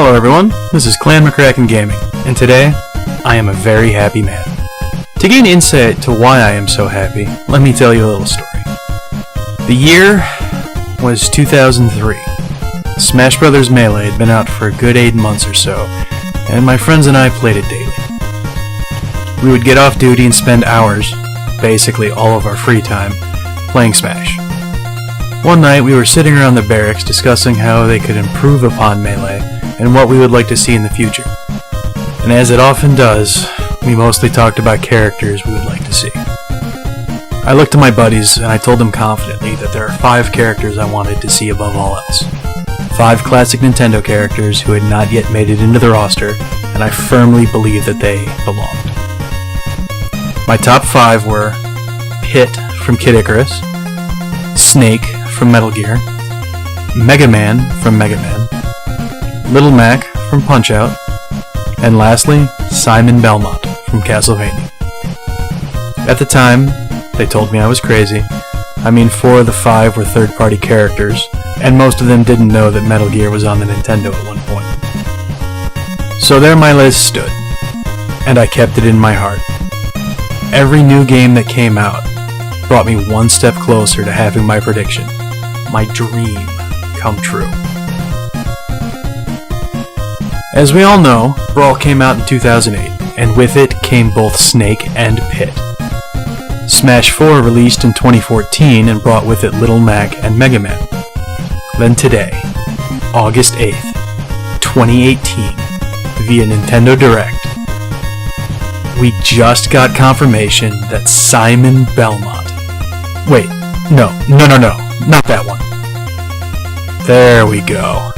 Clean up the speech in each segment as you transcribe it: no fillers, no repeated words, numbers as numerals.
Hello everyone, this is Clan McCracken Gaming, and today, I am a very happy man. To gain insight to why I am so happy, let me tell you a little story. The year was 2003. Smash Bros. Melee had been out for a good 8 months or so, and my friends and I played it daily. We would get off duty and spend hours, basically all of our free time, playing Smash. One night we were sitting around the barracks discussing how they could improve upon Melee and what we would like to see in the future. And as it often does, we mostly talked about characters we would like to see. I looked to my buddies and I told them confidently that there are 5 characters I wanted to see above all else. 5 classic Nintendo characters who had not yet made it into the roster, and I firmly believe that they belonged. My top 5 were Pit from Kid Icarus, Snake from Metal Gear, Mega Man from Mega Man, Little Mac from Punch-Out!, and lastly, Simon Belmont from Castlevania. At the time, they told me I was crazy. I mean, 4 of the 5 were third-party characters, and most of them didn't know that Metal Gear was on the Nintendo at one point. So there my list stood, and I kept it in my heart. Every new game that came out brought me one step closer to having my prediction, my dream, come true. As we all know, Brawl came out in 2008, and with it came both Snake and Pit. Smash 4 released in 2014 and brought with it Little Mac and Mega Man. Then today, August 8th, 2018, via Nintendo Direct, we just got confirmation that Simon Belmont... Wait, no, not that one. There we go.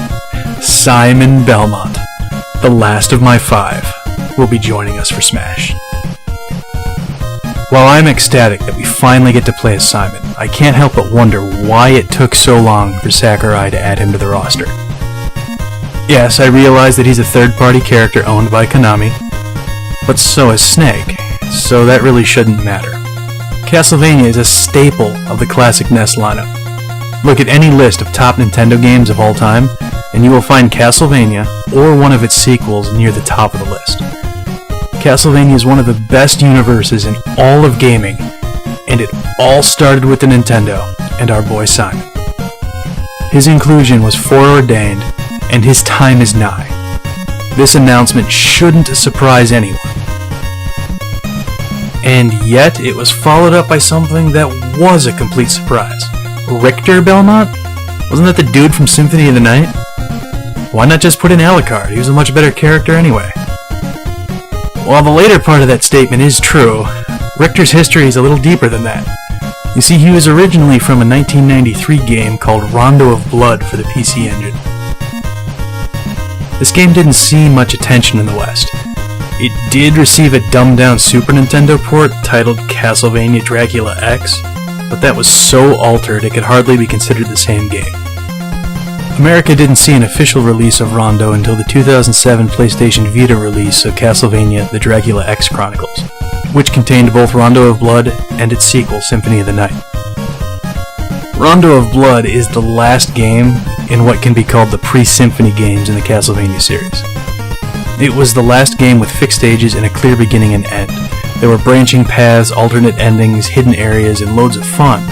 Simon Belmont, the last of my 5, will be joining us for Smash. While I'm ecstatic that we finally get to play as Simon, I can't help but wonder why it took so long for Sakurai to add him to the roster. Yes, I realize that he's a third-party character owned by Konami, but so is Snake, so that really shouldn't matter. Castlevania is a staple of the classic NES lineup. Look at any list of top Nintendo games of all time, and you will find Castlevania or one of its sequels near the top of the list. Castlevania is one of the best universes in all of gaming, and it all started with the Nintendo and our boy Simon. His inclusion was foreordained, and his time is nigh. This announcement shouldn't surprise anyone. And yet, it was followed up by something that was a complete surprise. Richter Belmont? Wasn't that the dude from Symphony of the Night? Why not just put in Alucard? He was a much better character anyway. While the later part of that statement is true, Richter's history is a little deeper than that. You see, he was originally from a 1993 game called Rondo of Blood for the PC Engine. This game didn't see much attention in the West. It did receive a dumbed-down Super Nintendo port titled Castlevania Dracula X, but that was so altered it could hardly be considered the same game. America didn't see an official release of Rondo until the 2007 PlayStation Vita release of Castlevania The Dracula X Chronicles, which contained both Rondo of Blood and its sequel, Symphony of the Night. Rondo of Blood is the last game in what can be called the pre-Symphony games in the Castlevania series. It was the last game with fixed stages and a clear beginning and end. There were branching paths, alternate endings, hidden areas, and loads of fun.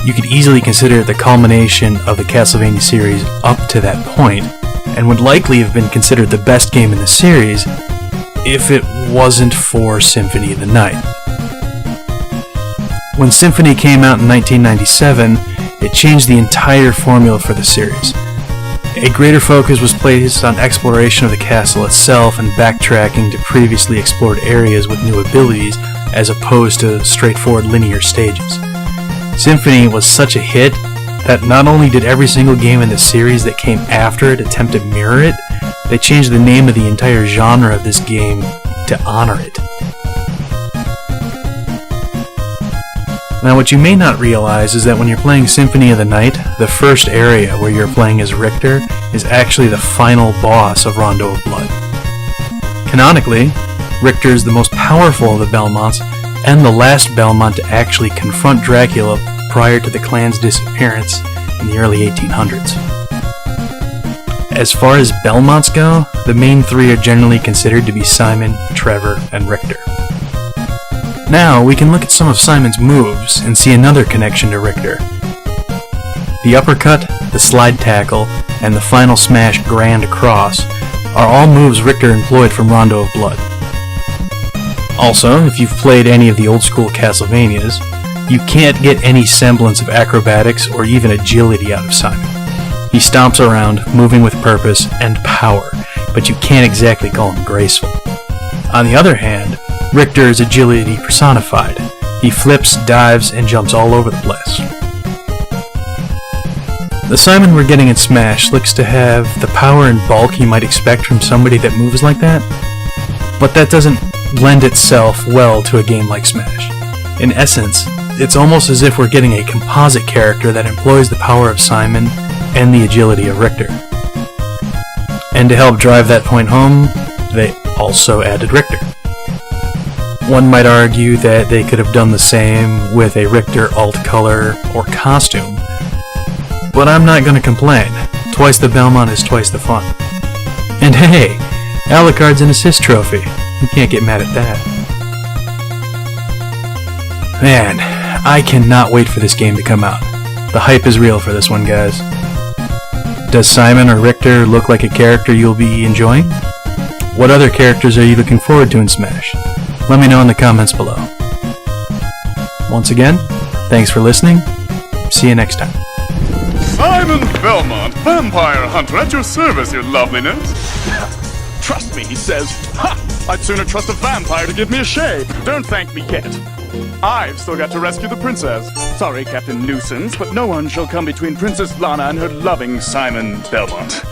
You could easily consider it the culmination of the Castlevania series up to that point, and would likely have been considered the best game in the series if it wasn't for Symphony of the Night. When Symphony came out in 1997, it changed the entire formula for the series. A greater focus was placed on exploration of the castle itself and backtracking to previously explored areas with new abilities, as opposed to straightforward linear stages. Symphony was such a hit that not only did every single game in the series that came after it attempt to mirror it, they changed the name of the entire genre of this game to honor it. Now, what you may not realize is that when you're playing Symphony of the Night, the first area where you're playing as Richter is actually the final boss of Rondo of Blood. Canonically, Richter is the most powerful of the Belmonts, and the last Belmont to actually confront Dracula prior to the clan's disappearance in the early 1800s. as far as Belmonts go, the main three are generally considered to be Simon, Trevor, and Richter. Now, we can look at some of Simon's moves and see another connection to Richter. The uppercut, the slide tackle, and the final smash grand cross are all moves Richter employed from Rondo of Blood. Also, if you've played any of the old school Castlevanias, you can't get any semblance of acrobatics or even agility out of Simon. He stomps around, moving with purpose and power, but you can't exactly call him graceful. On the other hand, Richter is agility personified. He flips, dives, and jumps all over the place. The Simon we're getting in Smash looks to have the power and bulk you might expect from somebody that moves like that, but that doesn't lend itself well to a game like Smash. In essence, it's almost as if we're getting a composite character that employs the power of Simon and the agility of Richter. And to help drive that point home, they also added Richter. One might argue that they could have done the same with a Richter alt color or costume, but I'm not going to complain. Twice the Belmont is twice the fun. And hey, Alucard's an assist trophy. You can't get mad at that. Man, I cannot wait for this game to come out. The hype is real for this one, guys. Does Simon or Richter look like a character you'll be enjoying? What other characters are you looking forward to in Smash? Let me know in the comments below. Once again, thanks for listening. See you next time. Simon Belmont, vampire hunter, at your service, your loveliness. Trust me, he says. Ha! I'd sooner trust a vampire to give me a shave. Don't thank me yet. I've still got to rescue the princess. Sorry, Captain Nuisance, but no one shall come between Princess Lana and her loving Simon Belmont.